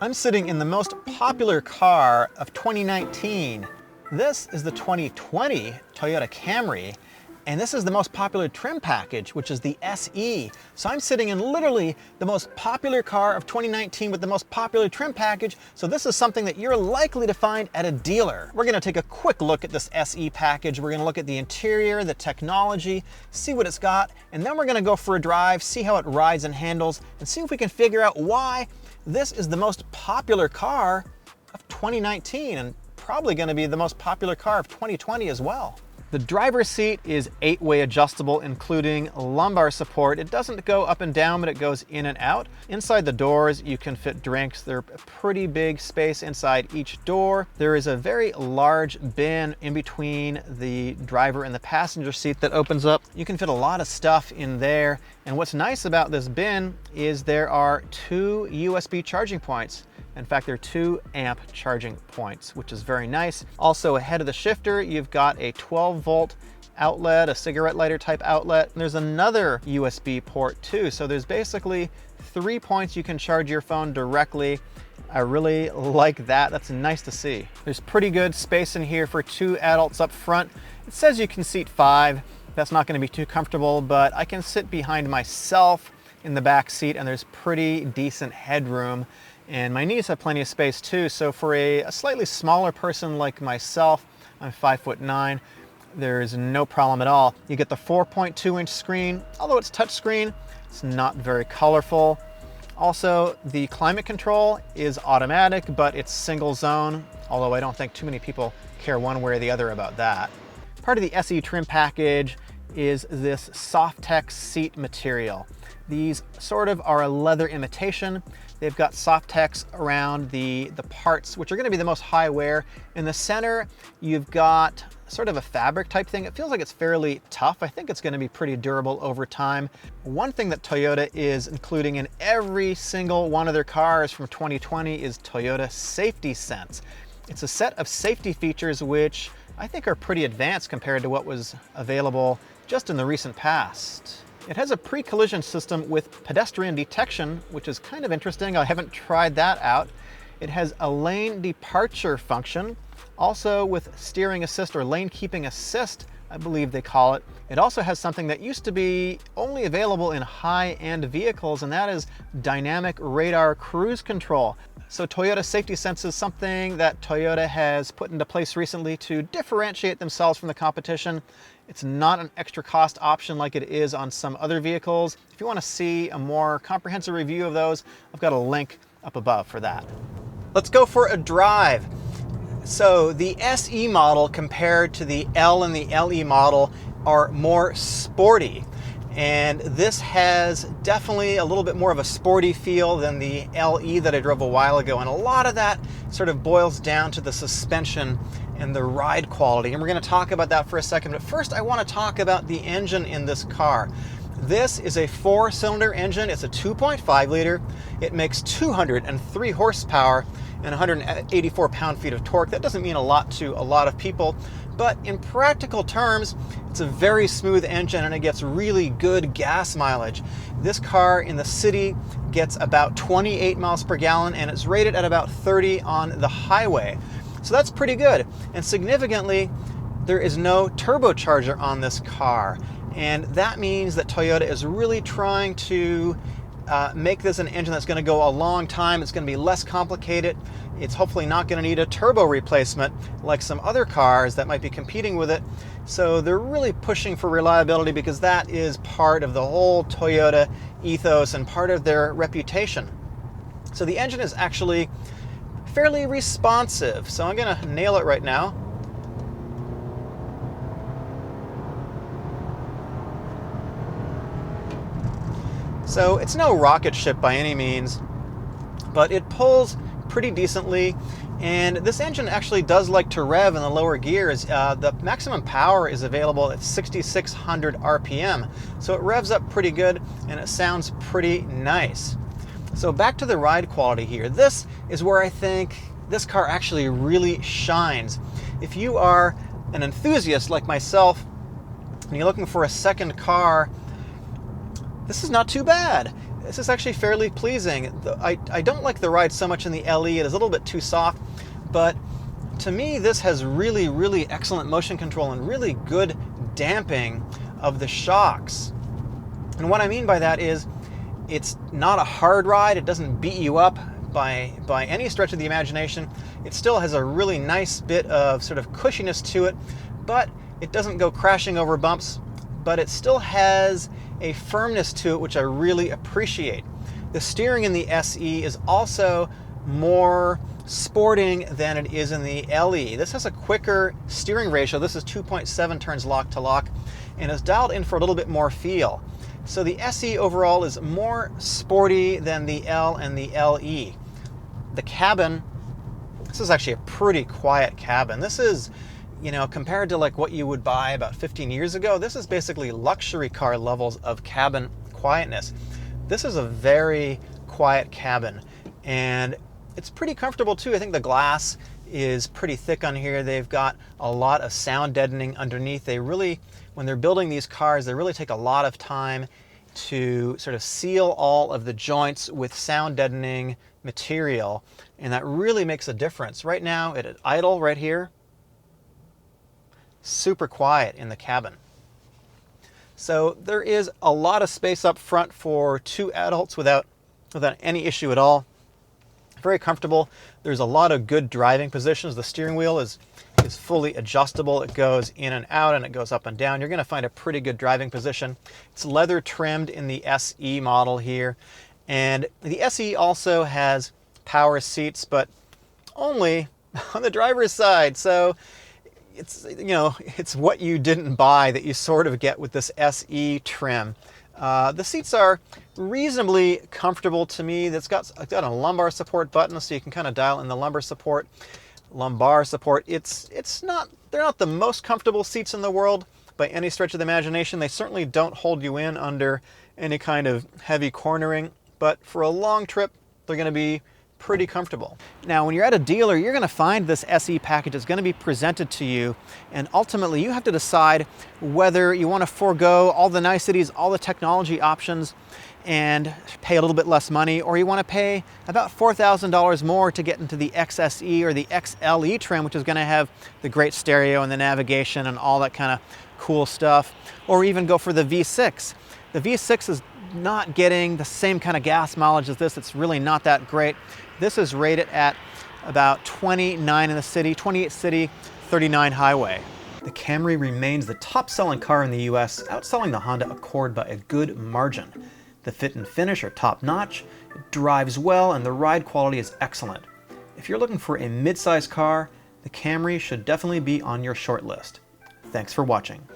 I'm sitting in the most popular car of 2019. This is the 2020 Toyota Camry, and this is the most popular trim package, which is the SE. So I'm sitting in literally the most popular car of 2019 with the most popular trim package, so this is something that you're likely to find at a dealer. We're gonna take a quick look at this SE package. We're gonna look at the interior, the technology, see what it's got, and then we're gonna go for a drive, see how it rides and handles, and see if we can figure out why this is the most popular car of 2019 and probably going to be the most popular car of 2020 as well. The driver's seat is 8-way adjustable, including lumbar support. It doesn't go up and down, but it goes in and out. Inside the doors, you can fit drinks. They're a pretty big space inside each door. There is a very large bin in between the driver and the passenger seat that opens up. You can fit a lot of stuff in there. And what's nice about this bin is there are 2 USB charging points. In fact, there are 2 amp charging points, which is very nice. Also, ahead of the shifter, you've got a 12-volt outlet, a cigarette lighter type outlet. And there's another USB port too. So there's basically 3 points you can charge your phone directly. I really like that. That's nice to see. There's pretty good space in here for 2 adults up front. It says you can seat 5. That's not going to be too comfortable, but I can sit behind myself in the back seat, and there's pretty decent headroom. And my knees have plenty of space too, so for a slightly smaller person like myself, I'm 5'9", there's no problem at all. You get the 4.2-inch screen. Although it's touchscreen, it's not very colorful. Also, the climate control is automatic, but it's single zone, although I don't think too many people care one way or the other about that. Part of the SE trim package is this Softex seat material. These sort of are a leather imitation. They've got Softex around the parts, which are going to be the most high wear. In the center, you've got sort of a fabric type thing. It feels like it's fairly tough. I think it's going to be pretty durable over time. One thing that Toyota is including in every single one of their cars from 2020 is Toyota Safety Sense. It's a set of safety features which I think are pretty advanced compared to what was available just in the recent past. It has a pre-collision system with pedestrian detection, which is kind of interesting. I haven't tried that out. It has a lane departure function, also with steering assist or lane keeping assist, I believe they call it. It also has something that used to be only available in high-end vehicles, and that is dynamic radar cruise control. So Toyota Safety Sense is something that Toyota has put into place recently to differentiate themselves from the competition. It's not an extra cost option like it is on some other vehicles. If you want to see a more comprehensive review of those, I've got a link up above for that. Let's go for a drive. So the SE model compared to the L and the LE model are more sporty. And this has definitely a little bit more of a sporty feel than the LE that I drove a while ago. And a lot of that sort of boils down to the suspension and the ride quality. And we're going to talk about that for a second. But first, I want to talk about the engine in this car. This is a 4-cylinder engine. It's a 2.5 liter. It makes 203 horsepower and 184 pound-feet of torque. That doesn't mean a lot to a lot of people, but in practical terms, it's a very smooth engine and it gets really good gas mileage. This car in the city gets about 28 miles per gallon and it's rated at about 30 on the highway. So that's pretty good. And significantly, there is no turbocharger on this car. And that means that Toyota is really trying to make this an engine that's going to go a long time. It's going to be less complicated. It's hopefully not going to need a turbo replacement like some other cars that might be competing with it. So they're really pushing for reliability because that is part of the whole Toyota ethos and part of their reputation. So the engine is actually fairly responsive. So I'm going to nail it right now. So it's no rocket ship by any means, but it pulls pretty decently. And this engine actually does like to rev in the lower gears. The maximum power is available at 6,600 RPM. So it revs up pretty good and it sounds pretty nice. So back to the ride quality here. This is where I think this car actually really shines. If you are an enthusiast like myself and you're looking for a second car, this is not too bad. this is actually fairly pleasing. I don't like the ride so much in the LE. It is a little bit too soft, but to me this has really, really excellent motion control and really good damping of the shocks. And what I mean by that is it's not a hard ride. It doesn't beat you up by any stretch of the imagination. It still has a really nice bit of sort of cushiness to it, but it doesn't go crashing over bumps, but it still has a firmness to it, which I really appreciate. The steering in the SE is also more sporting than it is in the LE. This has a quicker steering ratio. This is 2.7 turns lock to lock, and is dialed in for a little bit more feel. So the SE overall is more sporty than the L and the LE. The cabin, this is actually a pretty quiet cabin. This is, you know, compared to like what you would buy about 15 years ago, this is basically luxury car levels of cabin quietness. This is a very quiet cabin, and it's pretty comfortable too. I think the glass is pretty thick on here. They've got a lot of sound deadening underneath. They really, when they're building these cars, they really take a lot of time to sort of seal all of the joints with sound deadening material, and that really makes a difference. Right now at idle right here, super quiet in the cabin. So there is a lot of space up front for two adults without any issue at all. Very comfortable. There's a lot of good driving positions. The steering wheel is fully adjustable. It goes in and out and it goes up and down. You're going to find a pretty good driving position. It's leather trimmed in the SE model here. And the SE also has power seats, but only on the driver's side. So it's, you know, it's what you didn't buy that you sort of get with this SE trim. The seats are reasonably comfortable to me. I've got a lumbar support button, so you can kind of dial in the lumbar support. They're not the most comfortable seats in the world by any stretch of the imagination. They certainly don't hold you in under any kind of heavy cornering, but for a long trip, they're going to be pretty comfortable. Now, when you're at a dealer, you're going to find this SE package is going to be presented to you, and ultimately you have to decide whether you want to forego all the niceties, all the technology options, and pay a little bit less money, or you want to pay about $4,000 more to get into the XSE or the XLE trim, which is going to have the great stereo and the navigation and all that kind of cool stuff, or even go for the V6. The V6 is not getting the same kind of gas mileage as this. It's really not that great. This is rated at about 29 in the city, 28 city, 39 highway. The Camry remains the top-selling car in the US, outselling the Honda Accord by a good margin. The fit and finish are top-notch, it drives well, and the ride quality is excellent. If you're looking for a mid-size car, the Camry should definitely be on your short list. Thanks for watching.